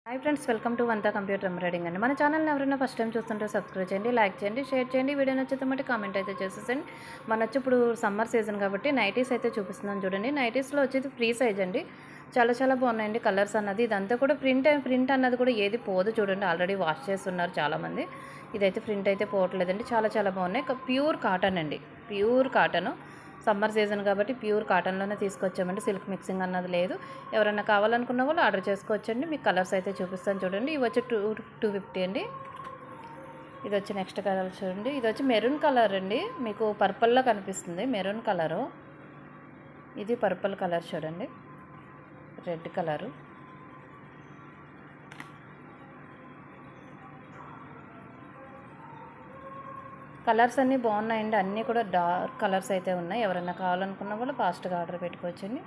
Hi friends, welcome to వంతా computer embroidering అండి. మన ఛానల్ని ఎవరైనా ఫస్ట్ టైం చూస్తుంటే సబ్స్క్రైబ్ చేయండి, లైక్ చేయండి, షేర్ చేయండి. వీడియో నచ్చితే మట్టి కామెంట్ అయితే చేసేసండి. వచ్చి ఇప్పుడు సమ్మర్ సీజన్ కాబట్టి నైటీస్ అయితే చూపిస్తున్నాను చూడండి. నైటీస్లో వచ్చేది ఫ్రీ సైజ్ అండి. చాలా బాగున్నాయండి కలర్స్ అన్నది. ఇదంతా కూడా ప్రింట్ అన్నది కూడా ఏది పోదు చూడండి. ఆల్రెడీ వాష్ చేస్తున్నారు చాలామంది. ఇదైతే ప్రింట్ అయితే పోవట్లేదండి. చాలా బాగున్నాయి. ప్యూర్ కాటన్ అండి, ప్యూర్ కాటను. సమ్మర్ సీజన్ కాబట్టి ప్యూర్ కాటన్లోనే తీసుకొచ్చామండి. సిల్క్ మిక్సింగ్ అన్నది లేదు. ఎవరైనా కావాలనుకున్న వాళ్ళు ఆర్డర్ చేసుకోవచ్చండి. మీకు కలర్స్ అయితే చూపిస్తాను చూడండి. ఇవి వచ్చి 250 అండి. ఇది వచ్చి నెక్స్ట్ కలర్ చూడండి. ఇది వచ్చి మెరూన్ కలర్ అండి. మీకు పర్పుల్లో కనిపిస్తుంది మెరూన్ కలరు. ఇది పర్పుల్ కలర్ చూడండి, రెడ్ కలరు. కలర్స్ అన్నీ బాగున్నాయండి. అన్నీ కూడా డార్క్ కలర్స్ అయితే ఉన్నాయి. ఎవరైనా కావాలనుకున్న వాళ్ళు ఫాస్ట్గా ఆర్డర్ పెట్టుకోవచ్చండి.